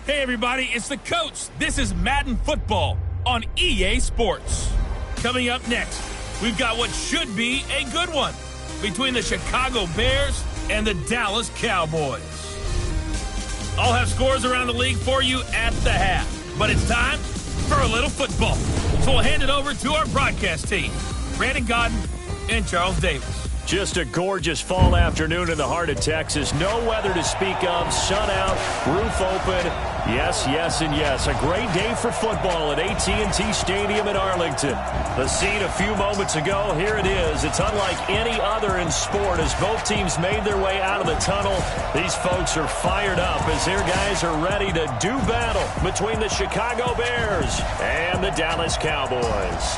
Hey everybody, it's the coach. This is Madden Football on EA Sports. Coming up next, we've got what should be a good one between the Chicago Bears and the Dallas Cowboys. I'll have scores around the league for you at the half, but it's time for a little football. So we'll hand it over to our broadcast team, Brandon Godden and Charles Davis. Just a gorgeous fall afternoon in the heart of Texas. No weather to speak of. Sun out, roof open. Yes, yes, and yes. A great day for football at AT&T Stadium in Arlington. The scene a few moments ago, here it is. It's unlike any other in sport as both teams made their way out of the tunnel. These folks are fired up as their guys are ready to do battle between the Chicago Bears and the Dallas Cowboys.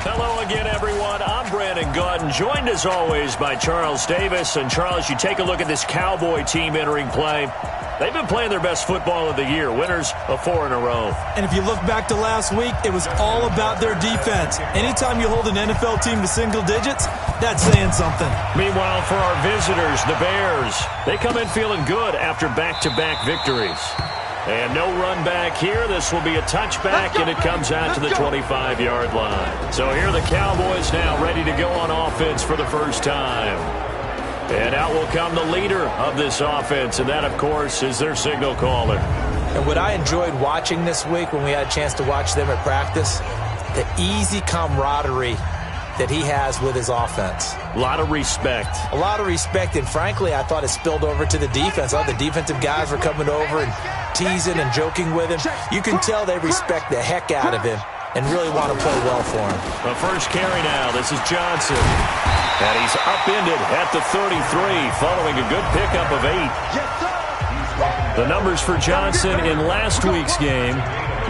Hello again, everyone. I'm Brandon Godden, joined as always by Charles Davis. And Charles, you take a look at this Cowboy team entering play. They've been playing their best football of the year, winners of 4 in a row. And if you look back to last week, it was all about their defense. Anytime you hold an NFL team to single digits, that's saying something. Meanwhile, for our visitors, the Bears, they come in feeling good after back-to-back victories. And no run back here. This will be a touchback, and it comes out to the 25-yard line. So here are the Cowboys now ready to go on offense for the first time. And out will come the leader of this offense, and that, of course, is their signal caller. And what I enjoyed watching this week when we had a chance to watch them at practice, the easy camaraderie that he has with his offense. A lot of respect. A lot of respect, and frankly, I thought it spilled over to the defense. All the defensive guys were coming over and teasing and joking with him. You can tell they respect the heck out of him and really want to play well for him. The first carry now. This is Johnson. And he's upended at the 33 following a good pickup of 8. The numbers for Johnson in last week's game,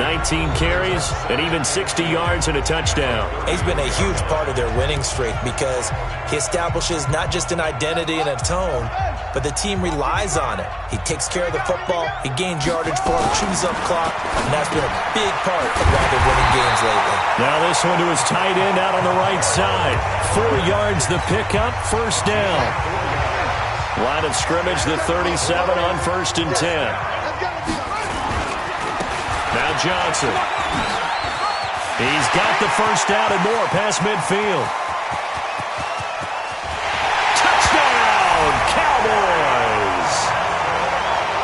19 carries and even 60 yards and a touchdown. He's been a huge part of their winning streak because he establishes not just an identity and a tone, but the team relies on it. He takes care of the football, he gains yardage for him, chews up clock, and that's been a big part of why they're winning games lately. Now this one to his tight end out on the right side. 4 yards the pickup, first down. Line of scrimmage, the 37 on 1st and 10. Now Johnson. He's got the first down and more past midfield. Touchdown, Cowboys!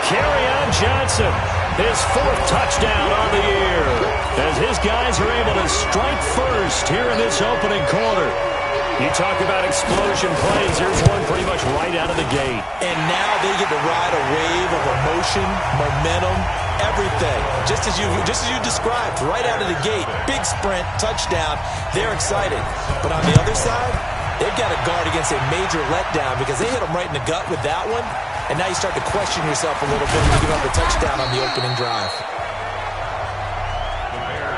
Kerryon Johnson, his 4th touchdown on the year, as his guys are able to strike first here in this opening quarter. You talk about explosion plays. Here's one pretty much right out of the gate. And now they get to ride a wave of emotion, momentum, everything. Just as you described, right out of the gate. Big sprint, touchdown. They're excited. But on the other side, they've got to guard against a major letdown because they hit them right in the gut with that one. And now you start to question yourself a little bit when you give up a touchdown on the opening drive.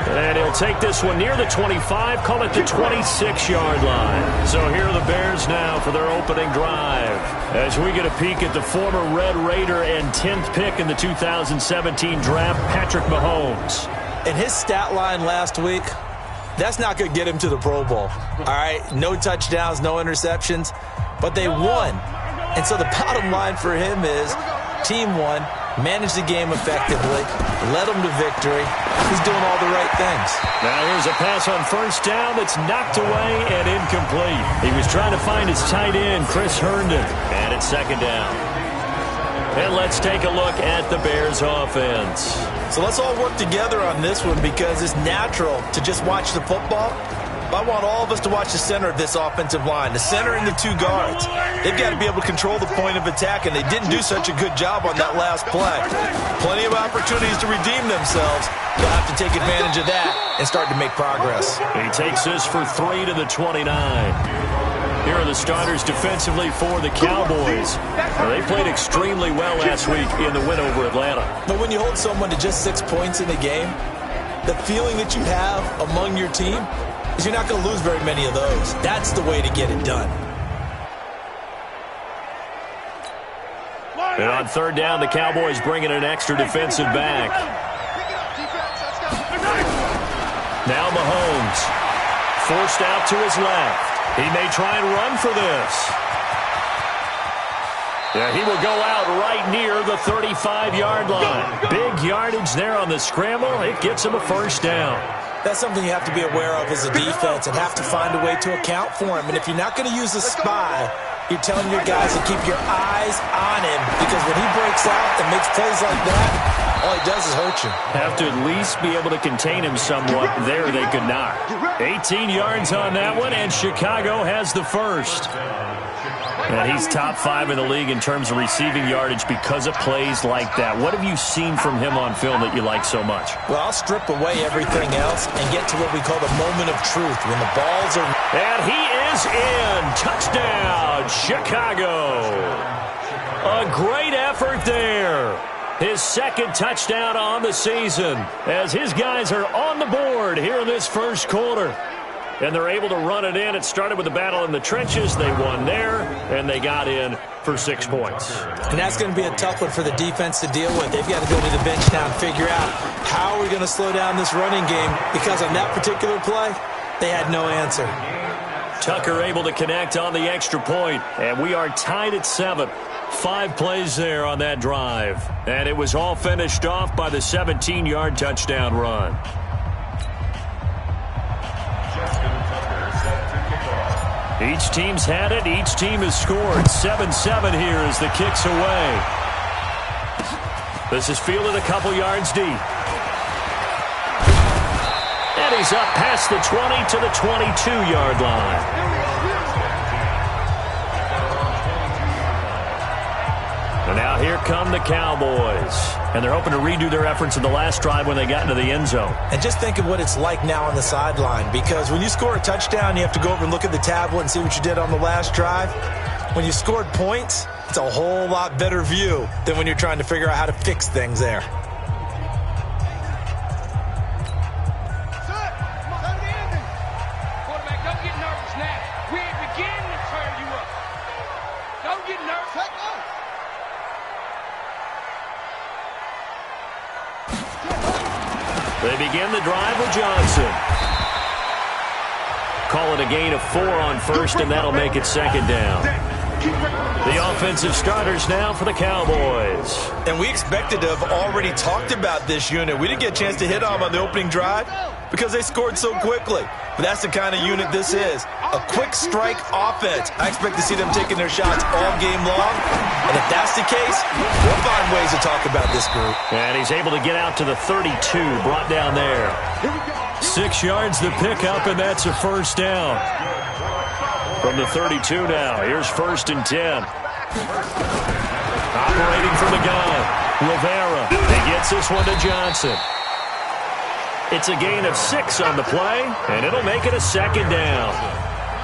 And he'll take this one near the 25, call it the 26-yard line. So here are the Bears now for their opening drive. As we get a peek at the former Red Raider and 10th pick in the 2017 draft, Patrick Mahomes. And his stat line last week, that's not going to get him to the Pro Bowl. All right, no touchdowns, no interceptions, but they won. And so the bottom line for him is team won, managed the game effectively, led them to victory. He's doing all the right things. Now here's a pass on first down that's knocked away and incomplete. He was trying to find his tight end, Chris Herndon, and it's 2nd down. And let's take a look at the Bears offense. So let's all work together on this one because it's natural to just watch the football. But I want all of us to watch the center of this offensive line, the center and the 2 guards. They've got to be able to control the point of attack, and they didn't do such a good job on that last play. Plenty of opportunities to redeem themselves. They'll have to take advantage of that and start to make progress. He takes this for 3 to the 29. Here are the starters defensively for the Cowboys. Well, they played extremely well last week in the win over Atlanta. But when you hold someone to just 6 points in the game, the feeling that you have among your team is you're not going to lose very many of those. That's the way to get it done. And on 3rd down, the Cowboys bring in an extra defensive back. Now Mahomes, forced out to his left. He may try and run for this. Yeah, he will go out right near the 35-yard line. Big yardage there on the scramble. It gets him a first down. That's something you have to be aware of as a defense and have to find a way to account for him. And if you're not going to use a spy, you're telling your guys to keep your eyes on him, because when he breaks out and makes plays like that, all he does is hurt you. Have to at least be able to contain him somewhat. There they could not. 18 yards on that one, and Chicago has the first. And he's top 5 in the league in terms of receiving yardage because of plays like that. What have you seen from him on film that you like so much? Well, I'll strip away everything else and get to what we call the moment of truth, when the balls are... And he is in. Touchdown, Chicago. A great effort there. His second touchdown on the season as his guys are on the board here in this first quarter. And they're able to run it in. It started with a battle in the trenches. They won there, and they got in for 6 points. And that's going to be a tough one for the defense to deal with. They've got to go to the bench now and figure out how are we going to slow down this running game, because on that particular play, they had no answer. Tucker able to connect on the extra point, and we are tied at 7. 5 plays there on that drive. And it was all finished off by the 17-yard touchdown run. Each team's had it. Each team has scored. 7-7 here as the kick's away. This is fielded a couple yards deep. And he's up past the 20 to the 22-yard line. And now here come the Cowboys. And they're hoping to redo their efforts in the last drive when they got into the end zone. And just think of what it's like now on the sideline, because when you score a touchdown, you have to go over and look at the tablet and see what you did on the last drive. When you scored points, it's a whole lot better view than when you're trying to figure out how to fix things there. Quarterback, don't get nervous now. We ain't beginning to turn you up. Don't get nervous. They begin the drive with Johnson. Call it a gain of 4 on first, and that'll make it second down. The offensive starters now for the Cowboys. And we expected to have already talked about this unit. We didn't get a chance to hit on them on the opening drive because they scored so quickly. But that's the kind of unit this is. A quick strike offense. I expect to see them taking their shots all game long. And if that's the case, we'll find ways to talk about this group. And he's able to get out to the 32, brought down there. 6 yards the pickup, and that's a first down. From the 32 now, here's 1st and 10. Operating from the gun, Rivera. He gets this one to Johnson. It's a gain of 6 on the play, and it'll make it a second down.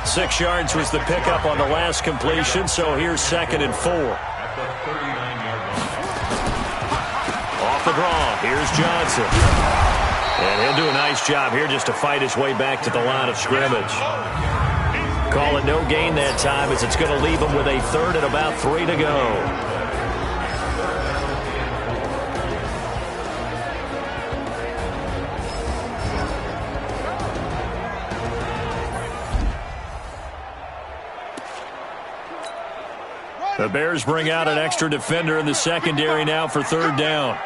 6 yards was the pickup on the last completion, so here's 2nd and 4. Off the draw, here's Johnson. And he'll do a nice job here just to fight his way back to the line of scrimmage. Call it no gain that time, as it's going to leave him with a 3rd and about 3 to go. The Bears bring out an extra defender in the secondary now for 3rd down.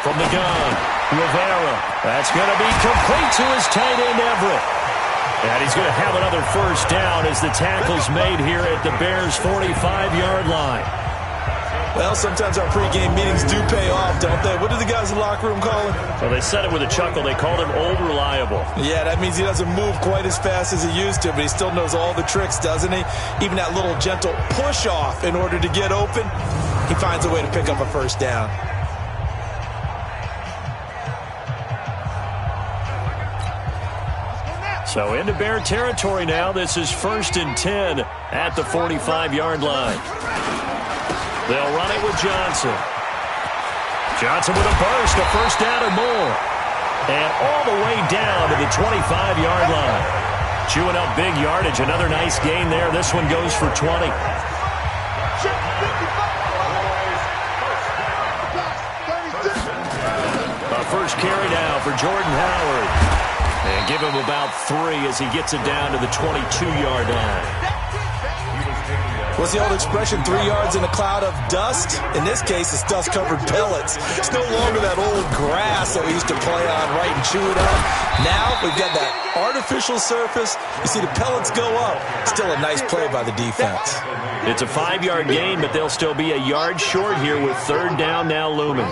From the gun, Rivera. That's going to be complete to his tight end, Everett. And he's going to have another first down as the tackle's made here at the Bears' 45-yard line. Well, sometimes our pregame meetings do pay off, don't they? What do the guys in the locker room call him? Well, they said it with a chuckle. They called him Old Reliable. Yeah, that means he doesn't move quite as fast as he used to, but he still knows all the tricks, doesn't he? Even that little gentle push-off in order to get open, he finds a way to pick up a first down. So into Bear territory now. This is 1st and 10 at the 45-yard line. They'll run it with Johnson. Johnson with a burst, a first down or more. And all the way down to the 25-yard line. Chewing up big yardage. Another nice gain there. This one goes for 20. A first carry now for Jordan Howard. And give him about 3 as he gets it down to the 22-yard line. What's the old expression, 3 yards in a cloud of dust? In this case, it's dust-covered pellets. It's no longer that old grass that we used to play on, right, and chew it up. Now we've got that artificial surface. You see the pellets go up. Still a nice play by the defense. It's a 5-yard gain, but they'll still be a yard short here with third down now looming.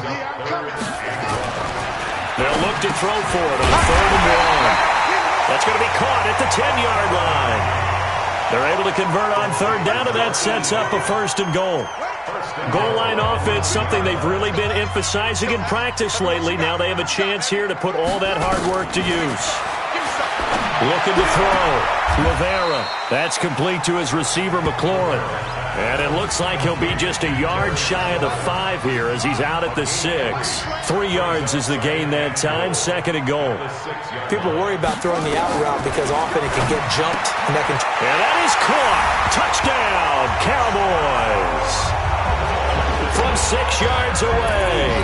They'll look to throw for it on 3rd and 1. That's going to be caught at the 10-yard line. They're able to convert on third down, and that sets up a 1st and goal. Goal line offense, something they've really been emphasizing in practice lately. Now they have a chance here to put all that hard work to use. Looking to throw. Rivera. That's complete to his receiver, McLaurin. And it looks like he'll be just a yard shy of the 5 here as he's out at the 6. 3 yards is the gain that time, 2nd and goal. People worry about throwing the out route because often it can get jumped. And that is caught. Touchdown, Cowboys. From 6 yards away.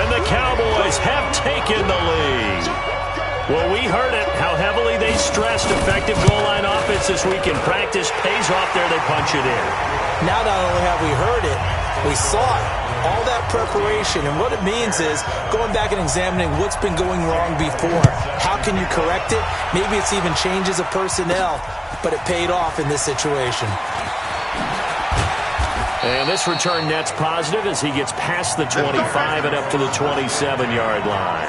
And the Cowboys have taken the lead. Well, we heard it, how heavily they stressed effective goal line offense this week in practice. Pays off there, they punch it in. Now not only have we heard it, we saw it. All that preparation, and what it means is going back and examining what's been going wrong before. How can you correct it? Maybe it's even changes of personnel, but it paid off in this situation. And this return net's positive as he gets past the 25 and up to the 27-yard line.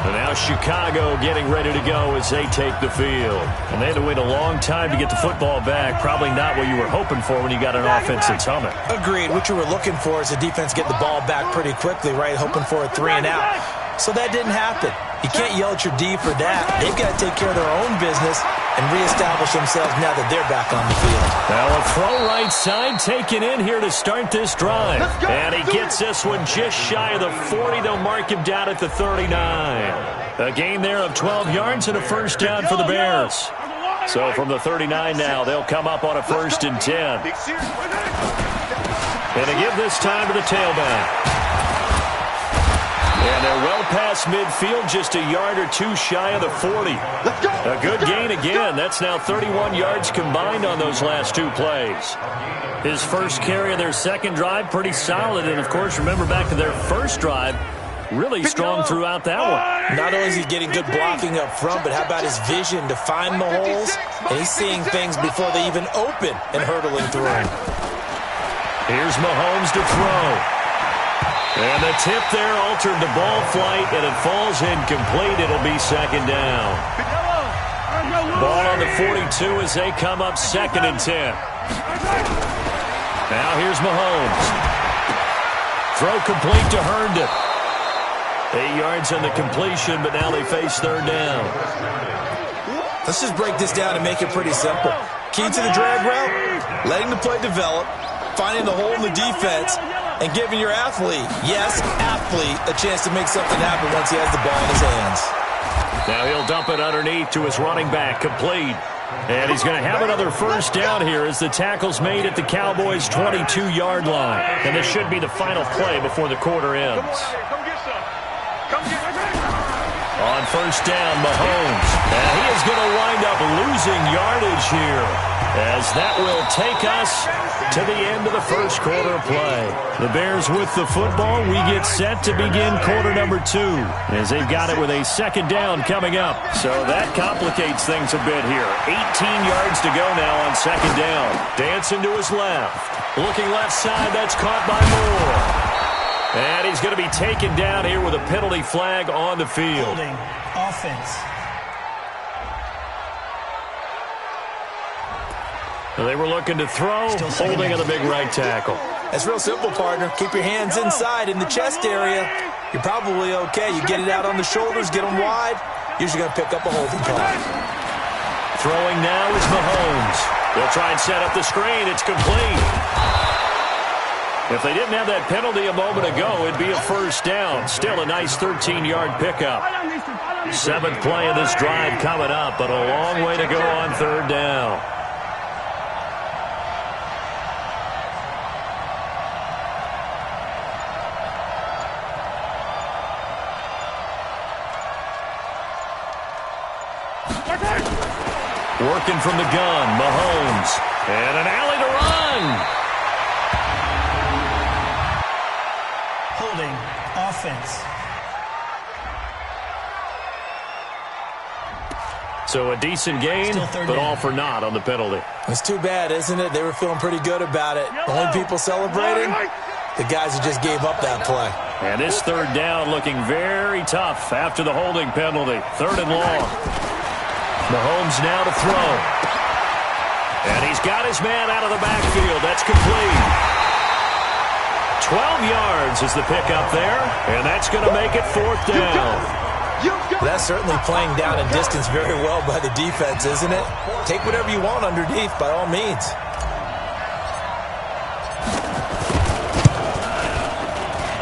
And now Chicago getting ready to go as they take the field. And they had to wait a long time to get the football back. Probably not what you were hoping for when you got an offense that's humming. Agreed. What you were looking for is the defense get the ball back pretty quickly, right? Hoping for a 3 and out. So that didn't happen. You can't yell at your D for that. They've got to take care of their own business and reestablish themselves now that they're back on the field. Now a throw right side taken in here to start this drive. And he gets this one just shy of the 40. They'll mark him down at the 39. A gain there of 12 yards and a 1st down for the Bears. So from the 39 now, they'll come up on a 1st and 10. And they give this time to the tailback. And they're well past midfield, just a yard or 2 shy of the 40. A good gain again. That's now 31 yards combined on those last 2 plays. His first carry of their second drive, pretty solid. And, of course, remember back to their first drive, really strong throughout that one. Not only is he getting good blocking up front, but how about his vision to find the holes? And he's seeing things before they even open and hurtling through them. Here's Mahomes to throw. And the tip there altered the ball flight, and it falls incomplete. It'll be 2nd down. Ball on the 42 as they come up 2nd and 10. Now here's Mahomes. Throw complete to Herndon. 8 yards on the completion, but now they face 3rd down. Let's just break this down and make it pretty simple. Key to the drag route, letting the play develop, finding the hole in the defense, and giving your athlete, yes, athlete, a chance to make something happen once he has the ball in his hands. Now he'll dump it underneath to his running back, complete. And he's going to have another 1st down here as the tackle's made at the Cowboys' 22-yard line. And this should be the final play before the quarter ends. On 1st down, Mahomes. And he is going to wind up losing yardage here, as that will take us to the end of the first quarter play. The Bears with the football. We get set to begin quarter number 2, as they've got it with a 2nd down coming up. So that complicates things a bit here. 18 yards to go now on 2nd down. Dancing to his left. Looking left side, that's caught by Moore. And he's going to be taken down here with a penalty flag on the field. Holding offense. They were looking to throw, holding on the big right tackle. It's real simple, partner. Keep your hands inside in the chest area. You're probably okay. You get it out on the shoulders, get them wide. Usually going to pick up a holding call. Throwing now is Mahomes. They'll try and set up the screen. It's complete. If they didn't have that penalty a moment ago, it'd be a 1st down. Still a nice 13-yard pickup. 7th play of this drive coming up, but a long way to go on 3rd down. Working from the gun, Mahomes. And an alley to run. Holding offense. So a decent gain, but all for naught on the penalty. It's too bad, isn't it? They were feeling pretty good about it. Only people celebrating, the guys who just gave up that play. And this third down looking very tough after the holding penalty. 3rd and long. Mahomes now to throw. And he's got his man out of the backfield. That's complete. 12 yards is the pickup there, and that's going to make it 4th down. That's certainly playing down in distance very well by the defense, isn't it? Take whatever you want underneath, by all means.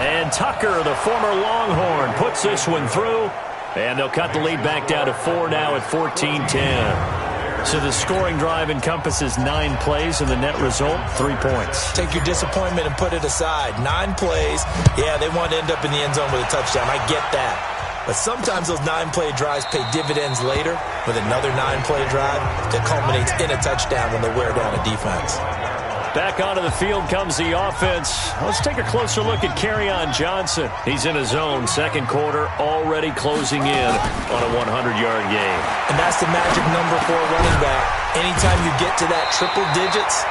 And Tucker, the former Longhorn, puts this one through. And they'll cut the lead back down to 4 now at 14-10. So the scoring drive encompasses 9 plays, and the net result, 3 points. Take your disappointment and put it aside. 9 plays. Yeah, they want to end up in the end zone with a touchdown. I get that. But sometimes those 9-play drives pay dividends later with another 9-play drive that culminates in a touchdown when they wear down a defense. Back onto the field comes the offense. Let's take a closer look at Kerryon Johnson. He's in his zone, 2nd quarter, already closing in on a 100-yard game. And that's the magic number for a running back. Anytime you get to that triple digits,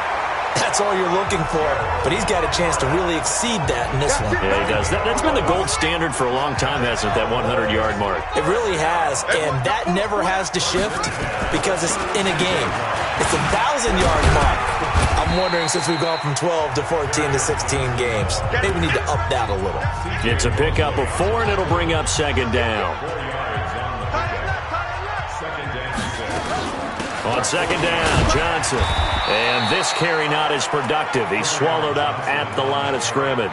that's all you're looking for. But he's got a chance to really exceed that in this one. Yeah, he does. That's been the gold standard for a long time, hasn't it, that 100-yard mark? It really has, and that never has to shift because it's in a game. It's a 1,000-yard mark. I'm wondering, since we've gone from 12 to 14 to 16 games, maybe we need to up that a little. It's a pickup of 4, and it'll bring up 2nd down. On 2nd down, Johnson. And this carry not as productive. He's swallowed up at the line of scrimmage.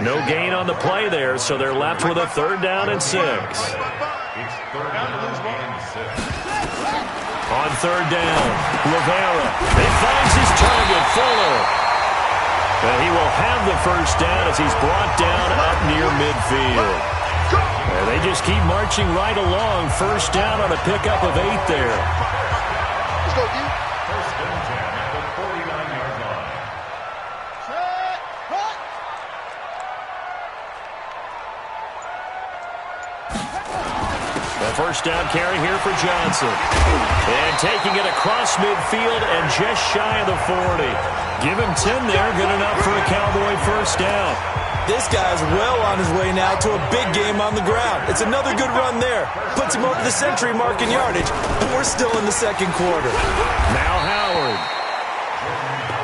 No gain on the play there, so they're left with a 3rd down and 6. On 3rd down, Rivera. He finds his target, Fuller. And he will have the 1st down as he's brought down up near midfield. And they just keep marching right along. 1st down on a pickup of 8 there. Let's go, D. The 1st down carry here for Johnson. And taking it across midfield and just shy of the 40. Give him 10 there, good enough for a Cowboy 1st down. This guy's well on his way now to a big game on the ground. It's another good run there. Puts him over the century mark in yardage, but we're still in the 2nd quarter. Now Howard.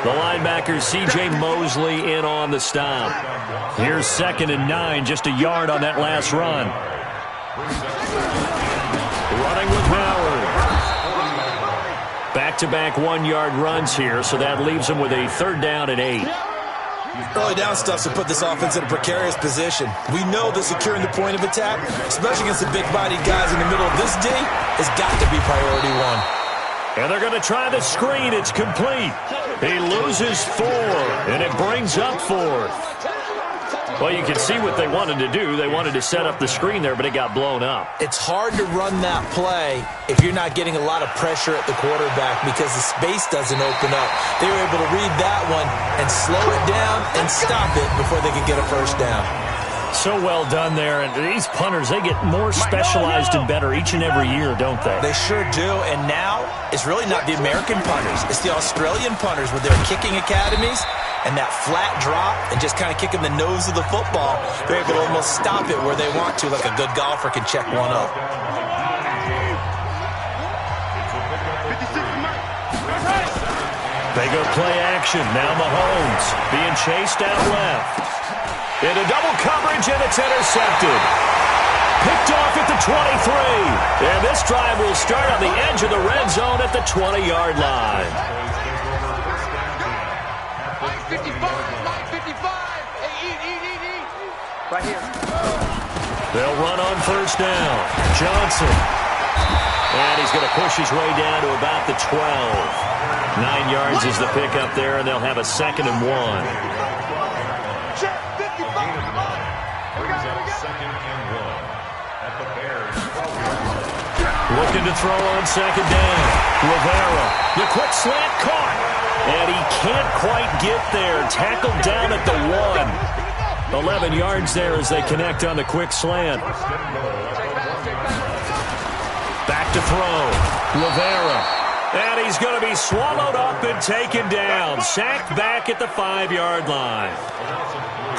The linebacker C.J. Mosley in on the stop. Here's 2nd and 9, just a yard on that last run. Running with Howard. Back-to-back 1-yard runs here, so that leaves him with a 3rd down and 8. Early down stuff to put this offense in a precarious position. We know that securing the point of attack, especially against the big-bodied guys in the middle of this D, has got to be priority 1. And they're going to try the screen. It's complete. He loses 4, and it brings up 4th. Well, you can see what they wanted to do. They wanted to set up the screen there, but it got blown up. It's hard to run that play if you're not getting a lot of pressure at the quarterback because the space doesn't open up. They were able to read that one and slow it down and stop it before they could get a 1st down. So well done there. And these punters, they get more specialized and better each and every year, don't they? They sure do. And now it's really not the American punters. It's the Australian punters with their kicking academies and that flat drop and just kind of kicking the nose of the football. They're able to almost stop it where they want to, like a good golfer can check one up. They go play action. Now Mahomes being chased out left. Into double coverage, and it's intercepted. Picked off at the 23. And this drive will start on the edge of the red zone at the 20-yard line. 55, 55. Hey, eat. Right here. They'll run on 1st down. Johnson. And he's going to push his way down to about the 12. 9 yards is the pickup there, and they'll have a 2nd and 1. Looking to throw on second down. Rivera, the quick slant caught. And he can't quite get there. Tackled down at the 1. 11 yards there as they connect on the quick slant. Back to throw. Rivera. And he's going to be swallowed up and taken down. Sacked back at the 5-yard line.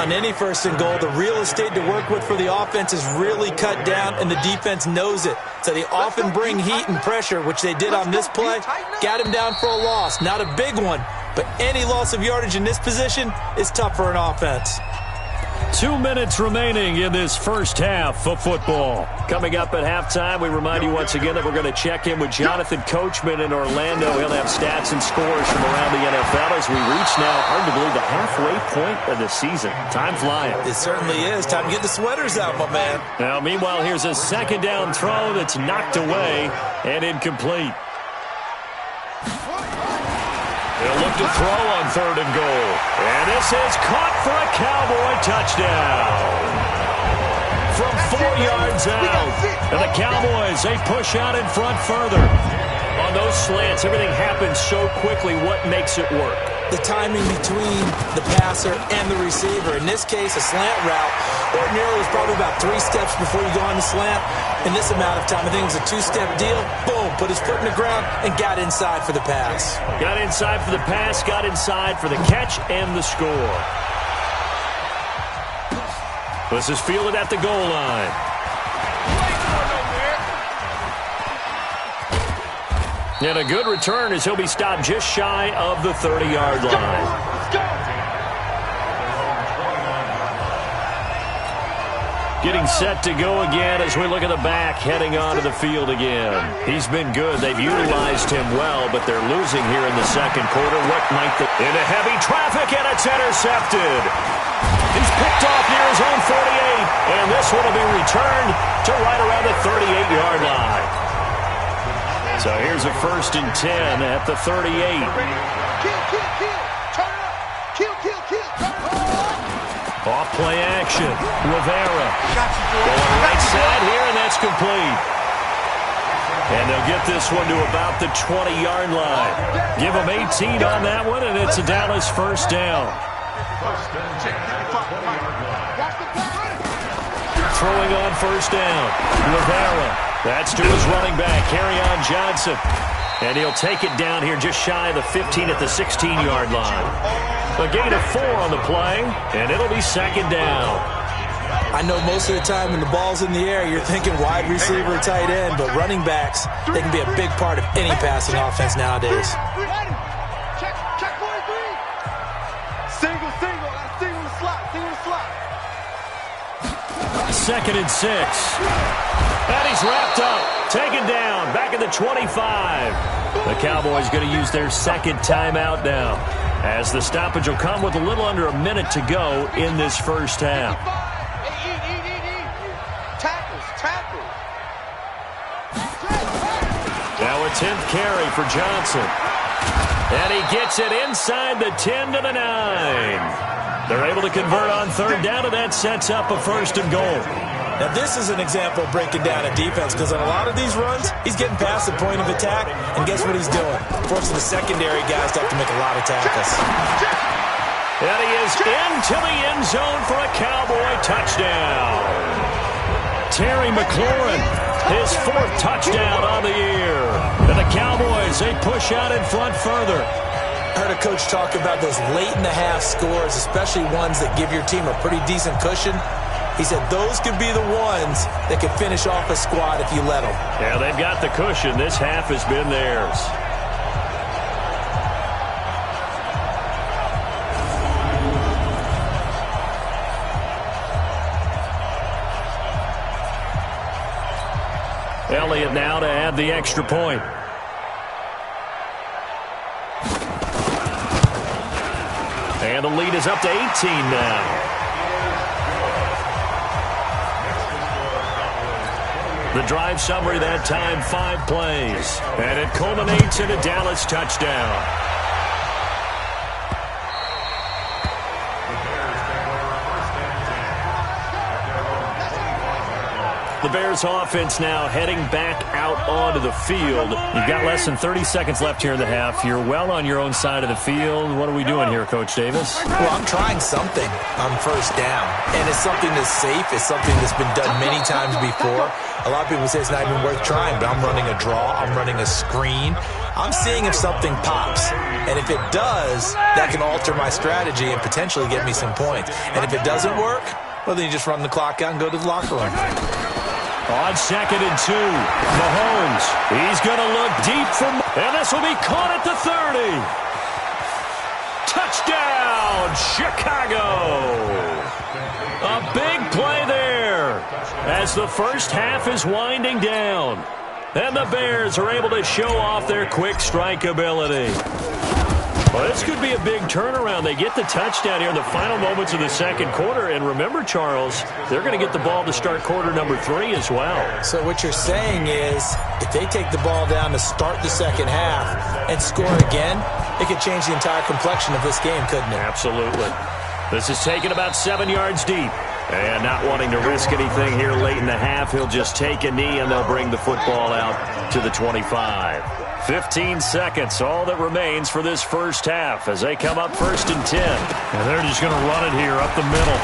On any first and goal, the real estate to work with for the offense is really cut down, and the defense knows it. So they often bring heat and pressure, which they did on this play. Got him down for a loss. Not a big one, but any loss of yardage in this position is tough for an offense. 2 minutes remaining in this first half of football. Coming up at halftime, we remind you once again that we're going to check in with Jonathan Coachman in Orlando. He'll have stats and scores from around the NFL as we reach now, hard to believe, the halfway point of the season. Time flying. It certainly is. Time to get the sweaters out, my man. Now, meanwhile, here's a second down throw that's knocked away and incomplete. They'll look to throw on third and goal. And this is caught for a Cowboy touchdown. From 4 yards out. And the Cowboys, they push out in front further. On those slants, everything happens so quickly. What makes it work? The timing between the passer and the receiver. In this case, a slant route ordinarily is probably about 3 steps before you go on the slant. In this amount of time, I think it was a 2-step deal. Boom, put his foot in the ground and got inside for the pass. Got inside for the pass, got inside for the catch and the score. This is fielded at the goal line. And a good return as he'll be stopped just shy of the 30-yard line. Getting set to go again as we look at the back, heading onto the field again. He's been good. They've utilized him well, but they're losing here in the second quarter. What might the... Into heavy traffic, and it's intercepted. He's picked off near his own 48, and this one will be returned to right around the 38-yard line. So here's a 1st and 10 at the 38. Off play action. Rivera. Going right side here, and that's complete. And they'll get this one to about the 20-yard line. Give them 18 on that one, and it's a Dallas first down. Throwing on first down. Rivera. That's to his running back, Kerryon Johnson. And he'll take it down here just shy of the 15 at the 16-yard line. A gain of 4 on the play, and it'll be second down. I know most of the time when the ball's in the air, you're thinking wide receiver, tight end, but running backs, they can be a big part of any passing offense nowadays. Check 43. Single. That's single to slot. 2nd and 6. And he's wrapped up. Taken down. Back at the 25. The Cowboys going to use their second timeout now, as the stoppage will come with a little under a minute to go in this first half. Tackles. Now a 10th carry for Johnson. And he gets it inside the 10 to the 9. They're able to convert on third down, and that sets up a 1st and goal. Now, this is an example of breaking down a defense, because on a lot of these runs, he's getting past the point of attack, and guess what he's doing? Forcing the secondary guys to have to make a lot of tackles. And he is into the end zone for a Cowboy touchdown. Terry McLaurin, his 4th touchdown on the year. And the Cowboys, they push out in front further. I heard a coach talk about those late-in-the-half scores, especially ones that give your team a pretty decent cushion. He said those could be the ones that could finish off a squad if you let them. Yeah, they've got the cushion. This half has been theirs. Elliott now to add the extra point. And the lead is up to 18 now. The drive summary that time, 5 plays. And it culminates in a Dallas touchdown. The Bears offense now heading back out onto the field. You've got less than 30 seconds left here in the half. You're well on your own side of the field. What are we doing here, Coach Davis? Well, I'm trying something on first down, and it's something that's safe. It's something that's been done many times before. A lot of people say it's not even worth trying, but I'm running a draw. I'm running a screen. I'm seeing if something pops, and if it does, that can alter my strategy and potentially get me some points. And if it doesn't work, well, then you just run the clock out and go to the locker room. On 2nd and 2, Mahomes. He's going to look deep for, and this will be caught at the 30. Touchdown, Chicago. A big play there as the first half is winding down. And the Bears are able to show off their quick strike ability. Well, this could be a big turnaround. They get the touchdown here in the final moments of the second quarter. And remember, Charles, they're going to get the ball to start quarter number 3 as well. So what you're saying is if they take the ball down to start the second half and score again, it could change the entire complexion of this game, couldn't it? Absolutely. This is taken about 7 yards deep. And not wanting to risk anything here late in the half, he'll just take a knee and they'll bring the football out to the 25. 15 seconds, all that remains for this first half as they come up 1st and 10. And they're just going to run it here up the middle.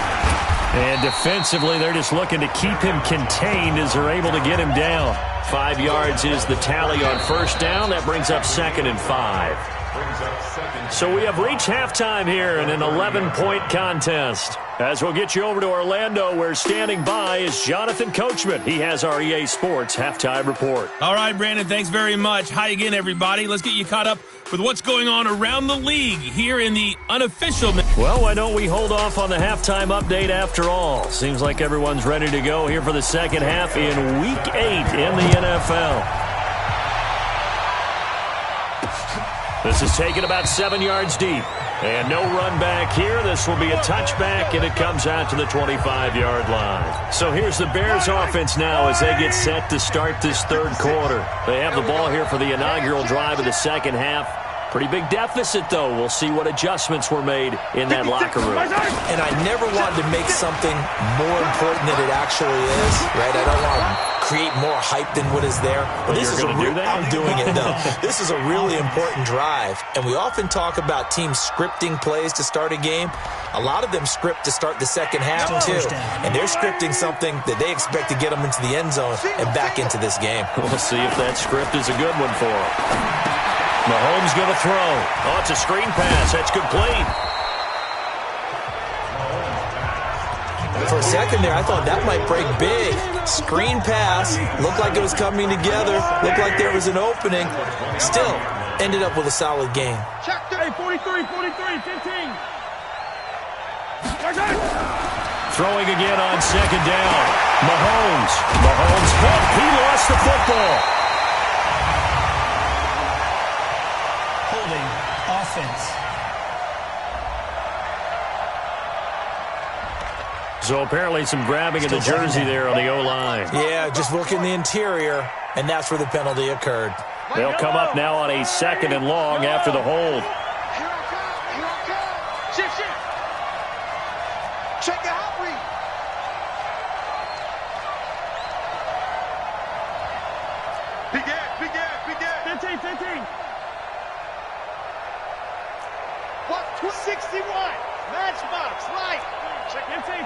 And defensively, they're just looking to keep him contained as they're able to get him down. 5 yards is the tally on first down. That brings up 2nd and 5. So we have reached halftime here in an 11-point contest. As we'll get you over to Orlando, where standing by is Jonathan Coachman. He has our EA Sports Halftime Report. All right, Brandon, thanks very much. Hi again, everybody. Let's get you caught up with what's going on around the league here in the unofficial. Well, why don't we hold off on the halftime update after all? Seems like everyone's ready to go here for the second half in Week 8 in the NFL. This is taken about 7 yards deep. And no run back here. This will be a touchback, and it comes out to the 25-yard line. So here's the Bears offense now as they get set to start this third quarter. They have the ball here for the inaugural drive of the second half. Pretty big deficit, though. We'll see what adjustments were made in that locker room. And I never wanted to make something more important than it actually is, right? I don't want to create more hype than what is there. But this is I'm doing it, though. This is a really important drive. And we often talk about teams scripting plays to start a game. A lot of them script to start the second half, too. And they're scripting something that they expect to get them into the end zone and back into this game. We'll see if that script is a good one for them. Mahomes going to throw. Oh, it's a screen pass. That's complete. For a second there, I thought that might break big. Screen pass. Looked like it was coming together. Looked like there was an opening. Still, ended up with a solid game. Hey, 43, 15. Throwing again on second down. Mahomes hit. He lost the football. Holding offense. So apparently some grabbing of the jersey there on the O-line. Yeah, just looking the interior, and that's where the penalty occurred. They'll come up now on a 2nd and long after the hold. Here I come. Shift. Check the hot read. Big air. 15. What? 61. Matchbox. Light. Check 15.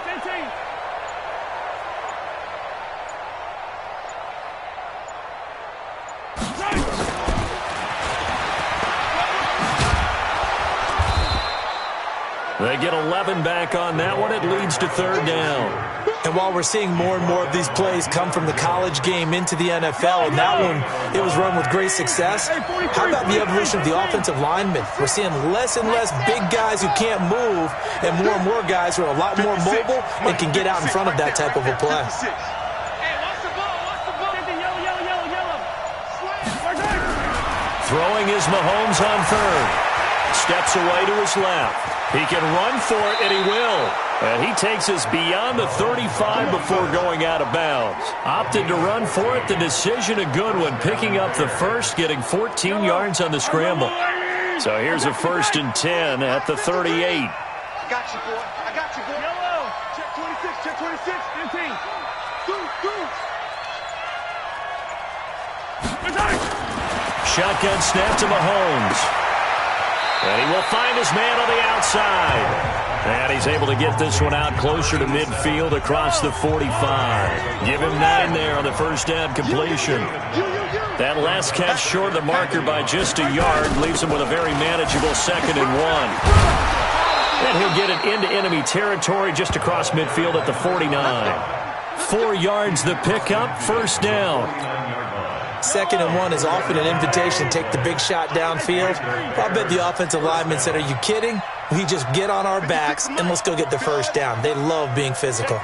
They get 11 back on that one. It leads to third down. And while we're seeing more and more of these plays come from the college game into the NFL, and that one, it was run with great success, how about the evolution of the offensive linemen? We're seeing less and less big guys who can't move, and more guys who are a lot more mobile and can get out in front of that type of a play. Hey, what's the ball? Yellow. Throwing is Mahomes on third. Steps away to his left. He can run for it, and he will. And he takes us beyond the 35 before going out of bounds. Opted to run for it. The decision a good one. Picking up the first, getting 14 yards on the scramble. So here's a 1st and 10 at the 38. I got you, boy. Yellow. Check 26. 15. Shotgun snap to Mahomes. And he will find his man on the outside. And he's able to get this one out closer to midfield across the 45. Give him 9 there on the first down completion. That last catch short of the marker by just a yard leaves him with a very manageable 2nd and 1. And he'll get it into enemy territory just across midfield at the 49. 4 yards the pickup, first down. 2nd and 1 is often an invitation to take the big shot downfield. I bet the offensive lineman said, are you kidding? We just get on our backs and let's go get the first down. They love being physical.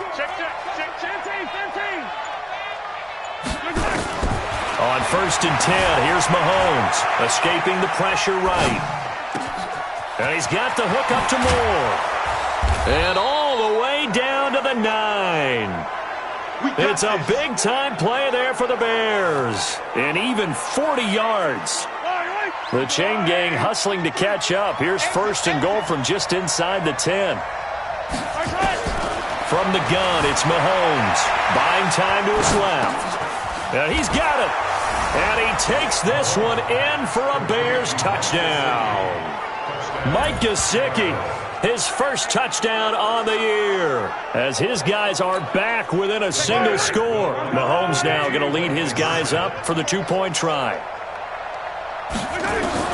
On 1st and 10, here's Mahomes, escaping the pressure right. And he's got the hook up to Moore. And all the way down to the 9. It's a big-time play there for the Bears. And even 40 yards. The chain gang hustling to catch up. Here's 1st and goal from just inside the 10. From the gun, it's Mahomes. Buying time to his left. And he's got it. And he takes this one in for a Bears touchdown. Mike Gesicki, his first touchdown on the year, as his guys are back within a single score. Mahomes now going to lead his guys up for the 2-point try.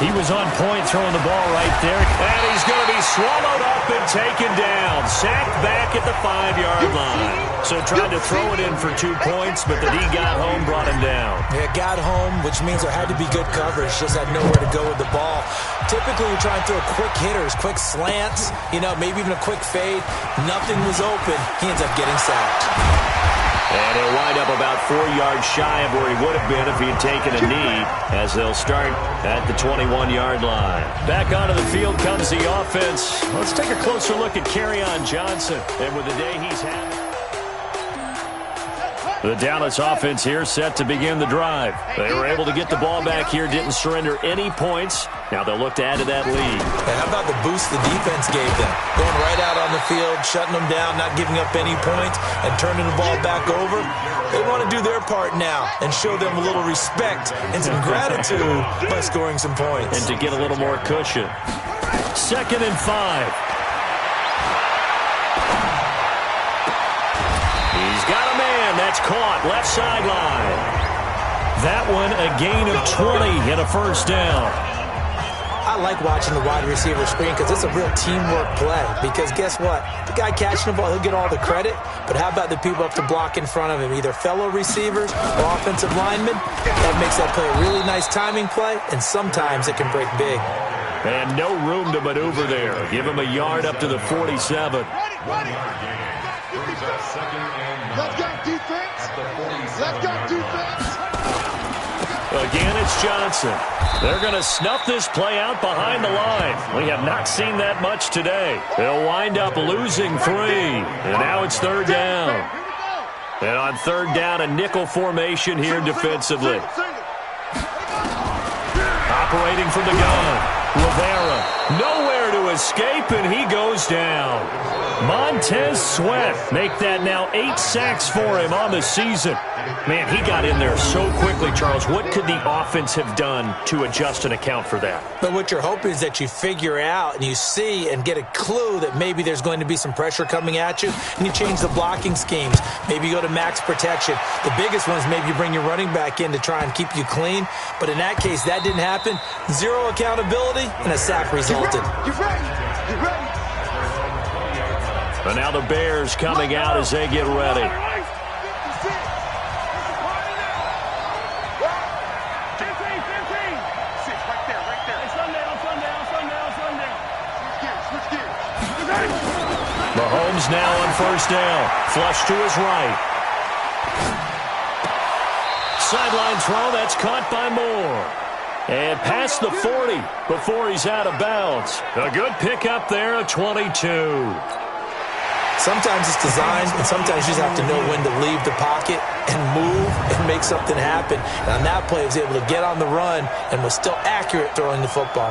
He was on point throwing the ball right there. And he's going to be swallowed up and taken down. Sacked back at the 5-yard line. So tried to throw it in for 2 points, but the D got home, brought him down. Yeah, got home, which means there had to be good coverage. Just had nowhere to go with the ball. Typically, we try and throw quick hitters, quick slants, maybe even a quick fade. Nothing was open. He ends up getting sacked. And he'll wind up about 4 yards shy of where he would have been if he had taken a knee, as they'll start at the 21-yard line. Back onto the field comes the offense. Let's take a closer look at Kerryon Johnson. And with the day he's had, the Dallas offense here set to begin the drive. They were able to get the ball back here, didn't surrender any points. Now they'll look to add to that lead. And how about the boost the defense gave them? Going right out on the field, shutting them down, not giving up any points, and turning the ball back over. They want to do their part now and show them a little respect and some gratitude by scoring some points. And to get a little more cushion. 2nd and 5. He's got a man. That's caught. Left sideline. That one a gain of 20 and a first down. I like watching the wide receiver screen because it's a real teamwork play. Because guess what? The guy catching the ball, he'll get all the credit. But how about the people up to block in front of him? Either fellow receivers or offensive linemen. That makes that play a really nice timing play. And sometimes it can break big. And no room to maneuver there. Give him a yard up to the 47. Let's go defense. Let's go defense. Again, it's Johnson. They're going to snuff this play out behind the line. We have not seen that much today. They'll wind up losing 3. And now it's 3rd down. And on 3rd down, a nickel formation here defensively. Operating from the gun. Rivera, nowhere to escape, and he goes down. Montez Sweat make that now 8 sacks for him on the season. Man, he got in there so quickly, Charles. What could the offense have done to adjust and account for that? But what you're hoping is that you figure out and you see and get a clue that maybe there's going to be some pressure coming at you, and you change the blocking schemes. Maybe you go to max protection. The biggest one is maybe you bring your running back in to try and keep you clean. But in that case, that didn't happen. 0 accountability, and a sack resulted. You're ready. You're ready. And now the Bears coming out as they get ready. Mahomes now on 1st down. Flush to his right. Sideline throw, that's caught by Moore. And past the 40 before he's out of bounds. A good pickup there, a 22. Sometimes it's designed, and sometimes you just have to know when to leave the pocket and move and make something happen. And on that play, he was able to get on the run and was still accurate throwing the football.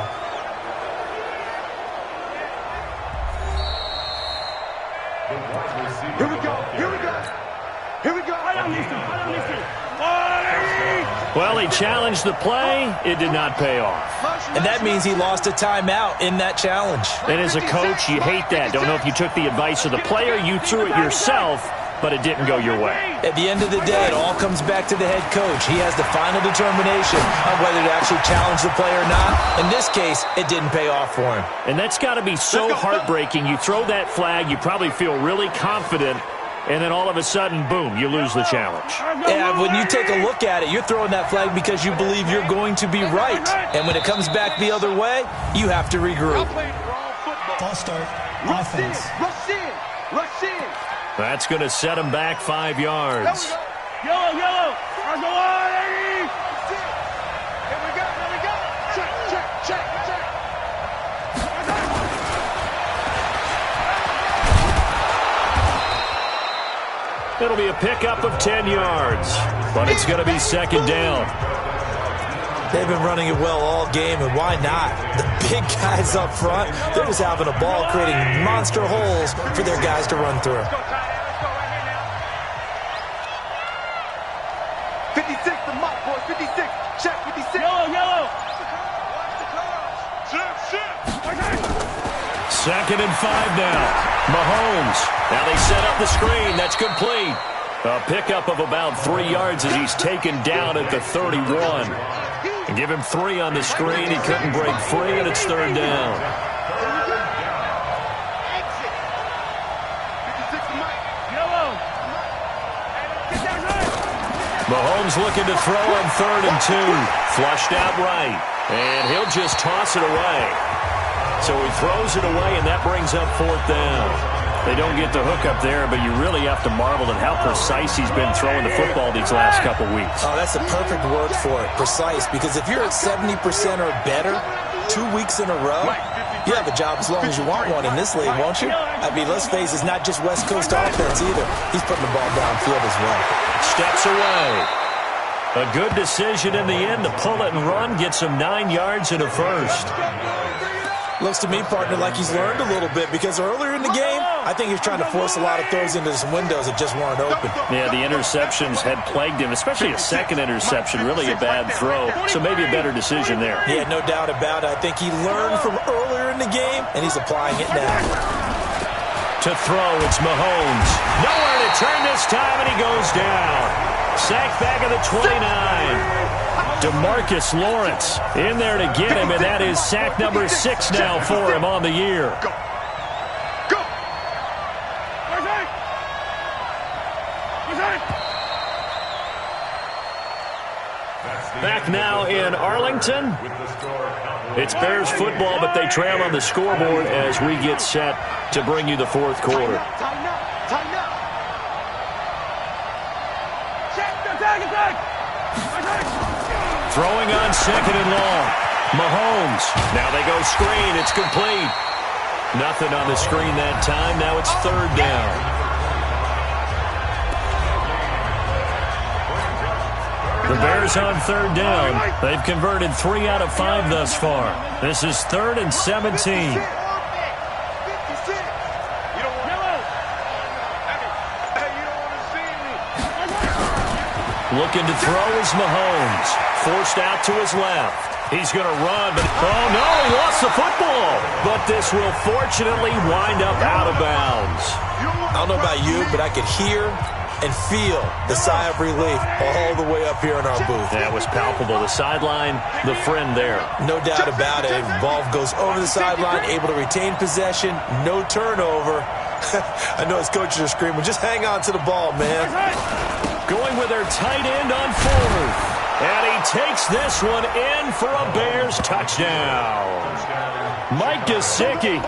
Here we go. Here we go. Here we go. I don't listen. Well, he challenged the play. It did not pay off. And that means he lost a timeout in that challenge. And as a coach, you hate that. Don't know if you took the advice of the player, you threw it yourself, but it didn't go your way. At the end of the day, it all comes back to the head coach. He has the final determination on whether to actually challenge the play or not. In this case, it didn't pay off for him. And that's got to be so heartbreaking. You throw that flag, you probably feel really confident, and then all of a sudden, boom, you lose the challenge. Yeah, when you take a look at it, you're throwing that flag because you believe you're going to be right. And when it comes back the other way, you have to regroup. Ball start. Offense. Rush in. Rush in. That's going to set him back 5 yards. Yellow, yellow. Let's go on, Eddie. Here we go, here we go. Check, check, check, check. It'll be a pickup of 10 yards, but it's going to be second down. They've been running it well all game, and why not? The big guys up front, they're just having a ball, creating monster holes for their guys to run through. 56, the mock boys, 56. Check, 56. Yellow, yellow. Second and 5 now. Mahomes. Now they set up the screen. That's complete. A pickup of about 3 yards as he's taken down at the 31. And give him 3 on the screen. He couldn't break free, and it's third down. Mahomes looking to throw on 3rd and 2. Flushed out right. And he'll just toss it away. So he throws it away, and that brings up 4th down. They don't get the hook up there, but you really have to marvel at how precise he's been throwing the football these last couple weeks. Oh, that's the perfect word for it, precise, because if you're at 70% or better 2 weeks in a row, you have a job as long as you want one in this league, won't you? I mean, let's face it, it's not just West Coast offense either. He's putting the ball downfield as well. Steps away. A good decision in the end to pull it and run, gets him 9 yards and a first. Looks to me, partner, like he's learned a little bit, because earlier in the game, I think he was trying to force a lot of throws into some windows that just weren't open. Yeah, the interceptions had plagued him, especially a second interception, really a bad throw. So maybe a better decision there. Yeah, no doubt about it. I think he learned from earlier in the game, and he's applying it now. To throw, it's Mahomes. Nowhere to turn this time, and he goes down. Sacked back at the 29. DeMarcus Lawrence in there to get him, and that is sack number 6 now for him on the year. Back now in Arlington. It's Bears football, but they trail on the scoreboard as we get set to bring you the 4th quarter. Tighten up, tighten up. Throwing on 2nd and long. Mahomes. Now they go screen. It's complete. Nothing on the screen that time. Now it's 3rd down. The Bears on 3rd down. They've converted 3 out of 5 thus far. This is 3rd and 17. Looking to throw is Mahomes. Forced out to his left. He's going to run, but oh no, he lost the football. But this will fortunately wind up out of bounds. I don't know about you, but I could hear and feel the sigh of relief all the way up here in our booth. That was palpable. The sideline, the friend there. No doubt about it. Ball goes over the sideline, able to retain possession, no turnover. I know his coaches are screaming, just hang on to the ball, man. Going with their tight end on 4th. And he takes this one in for a Bears touchdown. Mike Gesicki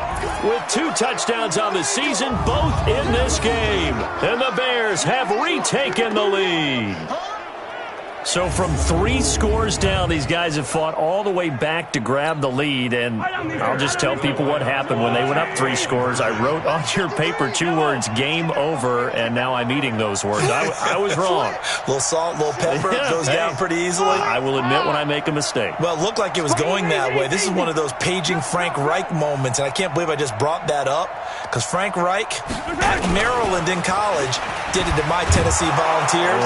with 2 touchdowns on the season, both in this game. And the Bears have retaken the lead. So from 3 scores down, these guys have fought all the way back to grab the lead. And I'll just tell people what happened when they went up 3 scores. I wrote on your paper 2 words, game over, and now I'm eating those words. I was wrong. A little salt, a little pepper, goes down pretty easily. I will admit when I make a mistake. Well, it looked like it was going that way. This is one of those paging Frank Reich moments, and I can't believe I just brought that up. because Frank Reich at Maryland in college did it to my Tennessee Volunteers,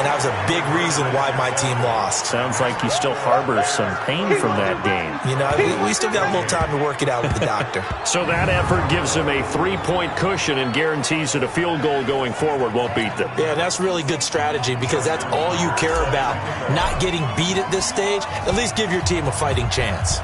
and that was a big reason why my team lost. Sounds like he still harbors some pain from that game. You know, we still got a little time to work it out with the doctor. So that effort gives him a 3-point cushion and guarantees that a field goal going forward won't beat them. Yeah, that's really good strategy because that's all you care about. Not getting beat at this stage, at least give your team a fighting chance.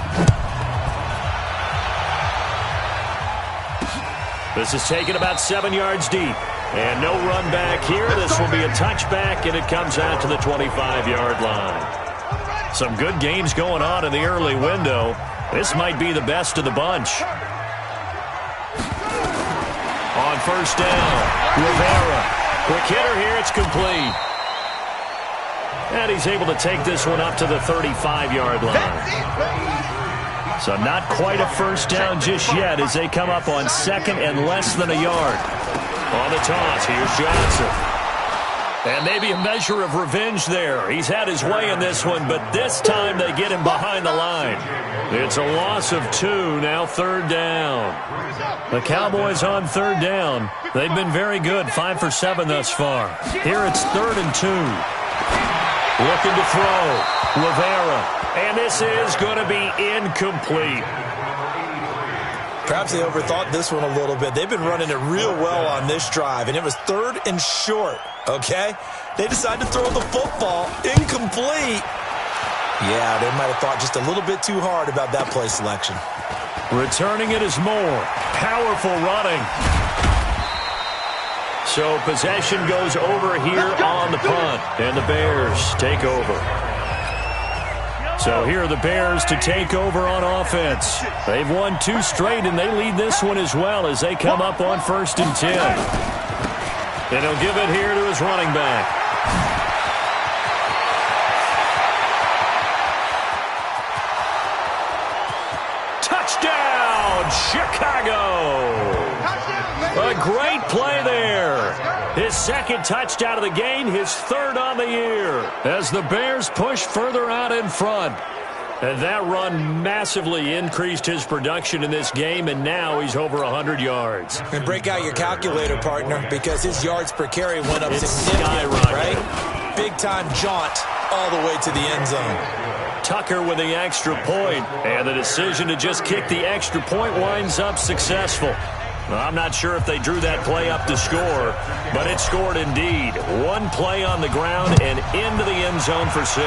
This is taken about 7 yards deep. And no run back here. This will be a touchback, and it comes out to the 25-yard line. Some good games going on in the early window. This might be the best of the bunch. On first down, Rivera. Quick hitter here, it's complete. And he's able to take this one up to the 35-yard line. So not quite a first down just yet as they come up on second and less than a yard. On the toss, here's Johnson. And maybe a measure of revenge there. He's had his way in this one, but this time they get him behind the line. It's a loss of 2, now third down. The Cowboys on third down. They've been very good, 5 for 7 thus far. Here it's 3rd and 2. Looking to throw, Rivera. And this is going to be incomplete. Perhaps they overthought this one a little bit. They've been running it real well on this drive, and it was 3rd and short, okay? They decided to throw the football incomplete. Yeah, they might have thought just a little bit too hard about that play selection. Returning it is Moore. Powerful running. So possession goes over here on the punt, and the Bears take over. So here are the Bears to take over on offense. They've won 2 straight, and they lead this one as well as they come up on 1st and 10. And he'll give it here to his running back. Touchdown, Chicago! A great play there. His 2nd touchdown of the game, his 3rd on the year. As the Bears push further out in front. And that run massively increased his production in this game, and now he's over 100 yards. And break out your calculator, partner, because his yards per carry went up significantly, skyrocketed. right? Big-time jaunt all the way to the end zone. Tucker with the extra point, and the decision to just kick the extra point winds up successful. I'm not sure if they drew that play up to score, but it scored indeed. 1 play on the ground and into the end zone for 6.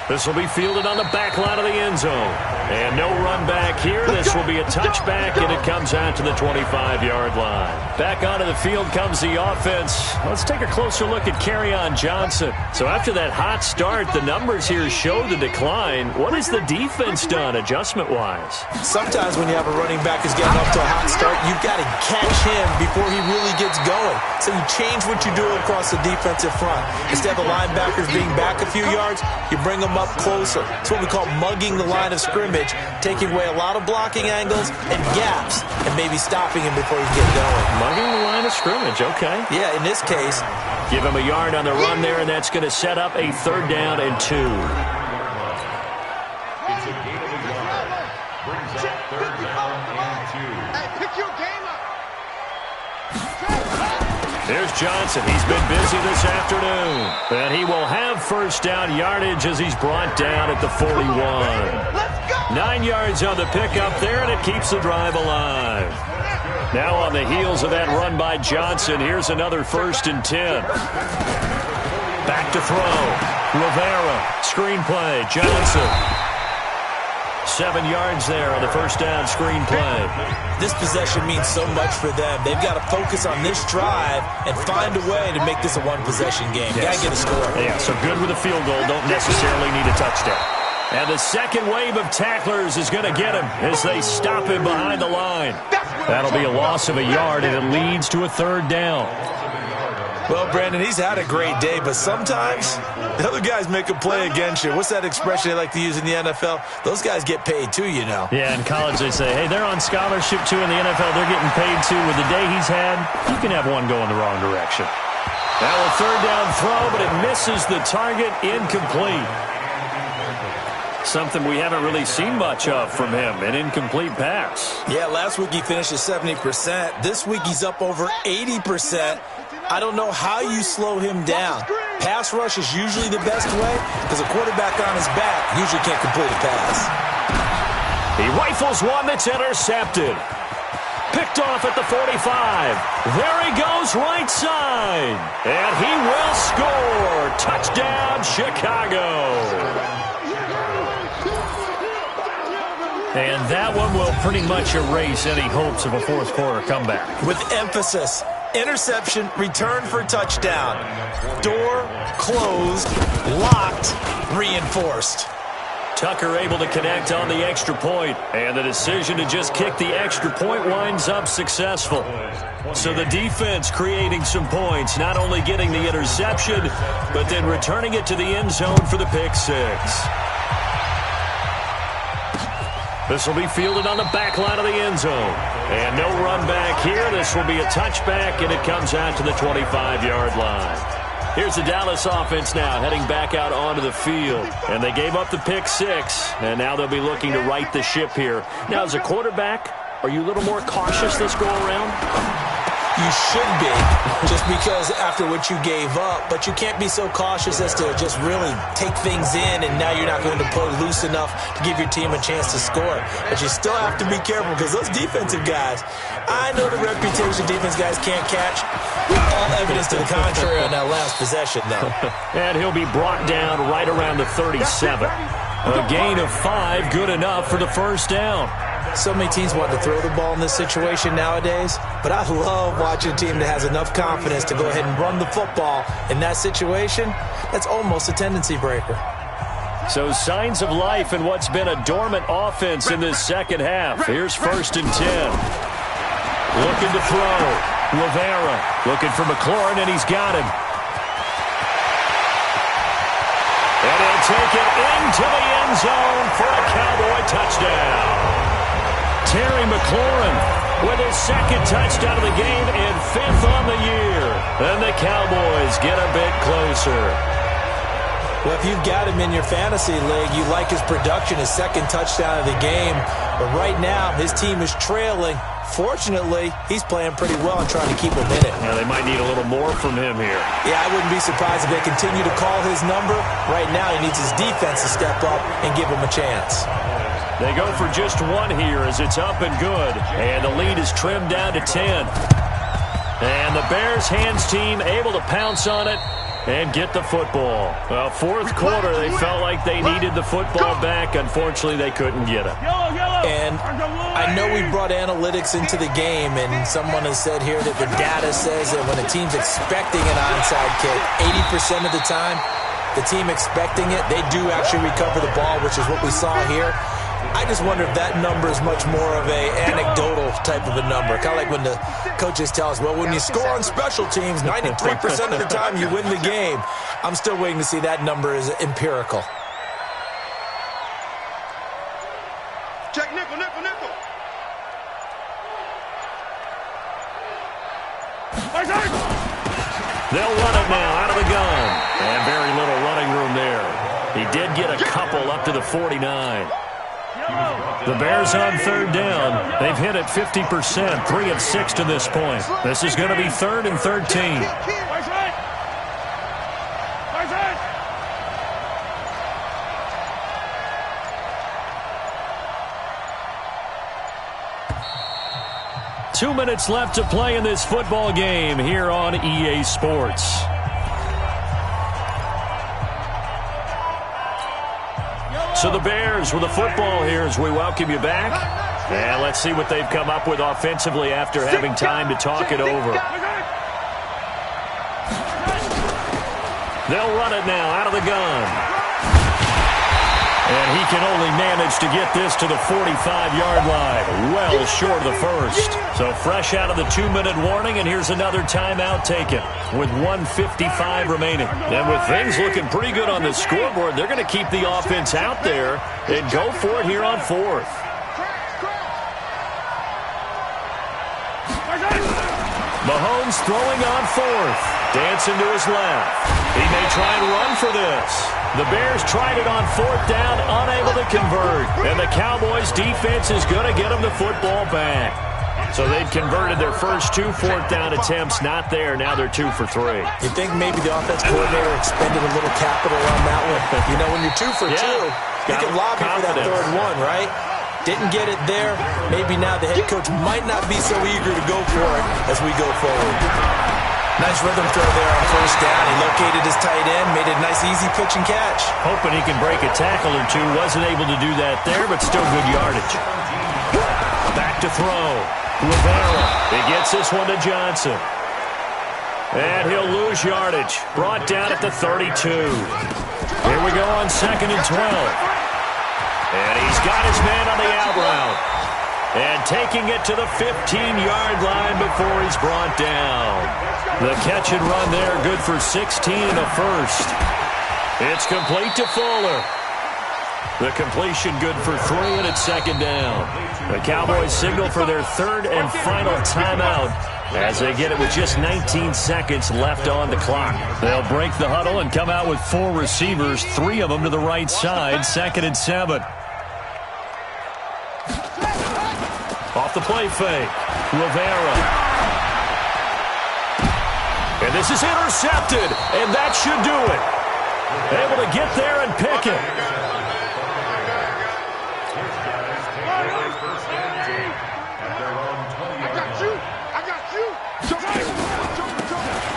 This will be fielded on the back line of the end zone. And no run back here. This will be a touchback, and it comes out to the 25-yard line. Back onto the field comes the offense. Let's take a closer look at Kerryon Johnson. So after that hot start, the numbers here show the decline. What has the defense done adjustment-wise? Sometimes when you have a running back who's getting off to a hot start, you've got to catch him before he really gets going. So you change what you do across the defensive front. Instead of the linebackers being back a few yards, you bring them up closer. It's what we call mugging the line of scrimmage, taking away a lot of blocking angles and gaps, and maybe stopping him before he gets going. Mugging the line of scrimmage, okay. Yeah, in this case. Give him a yard on the run there, and that's going to set up a 3rd down and 2. There's Johnson. He's been busy this afternoon. And he will have first down yardage as he's brought down at the 41. 9 yards on the pickup there, and it keeps the drive alive. Now on the heels of that run by Johnson, here's another 1st and 10. Back to throw. Rivera. Screenplay. Johnson. 7 yards there on the first down screenplay. This possession means so much for them. They've got to focus on this drive and find a way to make this a one-possession game. Got to get a score. Yeah, so good with a field goal. Don't necessarily need a touchdown. And the second wave of tacklers is going to get him as they stop him behind the line. That'll be a loss of a yard, and it leads to a 3rd down. Well, Brandon, he's had a great day, but sometimes the other guys make a play against you. What's that expression they like to use in the NFL? Those guys get paid too, you know. Yeah, in college they say, hey, they're on scholarship too. In the NFL, they're getting paid too. With the day he's had, you can have one going the wrong direction. Now a 3rd down throw, but it misses the target, incomplete. Something we haven't really seen much of from him, an incomplete pass. Yeah, last week he finished at 70%. This week he's up over 80%. I don't know how you slow him down. Pass rush is usually the best way because a quarterback on his back usually can't complete a pass. He rifles one that's intercepted. Picked off at the 45. There he goes right side. And he will score. Touchdown, Chicago. And that one will pretty much erase any hopes of a fourth quarter comeback. With emphasis. Interception, return for touchdown. Door closed, locked, reinforced. Tucker able to connect on the extra point, and the decision to just kick the extra point winds up successful. So the defense creating some points, not only getting the interception, but then returning it to the end zone for the pick six. This will be fielded on the back line of the end zone. And no run back here. This will be a touchback, and it comes out to the 25-yard line. Here's the Dallas offense now heading back out onto the field. And they gave up the pick six, and now they'll be looking to right the ship here. Now, as a quarterback, are you a little more cautious this go-around? You should be, just because after what you gave up. But you can't be so cautious as to just really take things in, and now you're not going to play loose enough to give your team a chance to score. But you still have to be careful because those defensive guys, I know the reputation defense guys can't catch. All evidence to the contrary on that last possession, though. And he'll be brought down right around the 37. A gain of 5, good enough for the first down. So many teams want to throw the ball in this situation nowadays, but I love watching a team that has enough confidence to go ahead and run the football. In that situation, that's almost a tendency breaker. So signs of life in what's been a dormant offense in this second half. Here's 1st and 10. Looking to throw. Rivera looking for McLaurin, and he's got him. And he'll take it into the end zone for a Cowboy touchdown. Terry McLaurin with his second touchdown of the game and 5th on the year. And the Cowboys get a bit closer. Well, if you've got him in your fantasy league, you like his production, his second touchdown of the game. But right now, his team is trailing. Fortunately, he's playing pretty well and trying to keep him in it. Now, they might need a little more from him here. Yeah, I wouldn't be surprised if they continue to call his number. Right now, he needs his defense to step up and give him a chance. They go for just one here as it's up and good. And the lead is trimmed down to 10. And the Bears hands team able to pounce on it and get the football. Well, fourth quarter, they felt like they needed the football back. Unfortunately, they couldn't get it. And I know we brought analytics into the game, and someone has said here that the data says that when a team's expecting an onside kick, 80% of the time, the team expecting it, they do actually recover the ball, which is what we saw here. I just wonder if that number is much more of a anecdotal type of a number. Kind of like when the coaches tell us, well, when you score on special teams, 93% of the time you win the game. I'm still waiting to see that number is empirical. Check nickel, nickel, nickel. They'll run it now out of the gun. And very little running room there. He did get a couple up to the 49. The Bears on 3rd down. They've hit it 50%, 3 of 6 to this point. This is going to be 3rd and 13. Two minutes left to play in this football game here on EA Sports. So the Bears with the football here as we welcome you back. And let's see what they've come up with offensively after having time to talk it over. They'll run it now out of the gun. And he can only manage to get this to the 45-yard line, well short of the first. So fresh out of the 2-minute warning, and here's another timeout taken with 1:55 remaining. And with things looking pretty good on the scoreboard, they're going to keep the offense out there and go for it here on 4th. Mahomes throwing on 4th. Dancing to his left. He may try and run for this. The Bears tried it on 4th down, unable to convert. And the Cowboys defense is going to get them the football back. So they've converted their first 2 4th down attempts. Not there. Now they're 2 for 3. You think maybe the offense coordinator expended a little capital on that one? You know, when you're 2 for 2, you can lobby for that 3rd one, right? Didn't get it there. Maybe now the head coach might not be so eager to go for it as we go forward. Nice rhythm throw there on 1st down. He located his tight end, made it a nice easy pitch and catch. Hoping he can break a tackle or two. Wasn't able to do that there, but still good yardage. Back to throw. Rivera. He gets this one to Johnson. And he'll lose yardage. Brought down at the 32. Here we go on 2nd and 12. And he's got his man on the out route. And taking it to the 15-yard line before he's brought down. The catch and run there, good for 16 and a first. It's complete to Fuller. The completion good for 3, and it's 2nd down. The Cowboys signal for their 3rd and final timeout as they get it with just 19 seconds left on the clock. They'll break the huddle and come out with 4 receivers, 3 of them to the right side, 2nd and 7. Off the play fake. Rivera. And this is intercepted, and that should do it. Able to get there and pick it.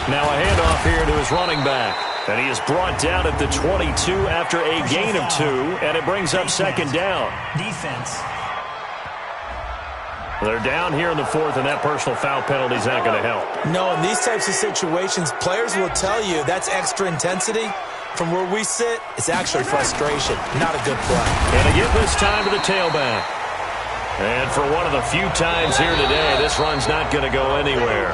Now a handoff here to his running back. And he is brought down at the 22 after a gain of 2, and it brings up 2nd down. Defense. They're down here in the 4th, and that personal foul penalty is not going to help. No, in these types of situations, players will tell you that's extra intensity. From where we sit, it's actually frustration, not a good play. And again this time to the tailback. And for one of the few times here today, this run's not going to go anywhere.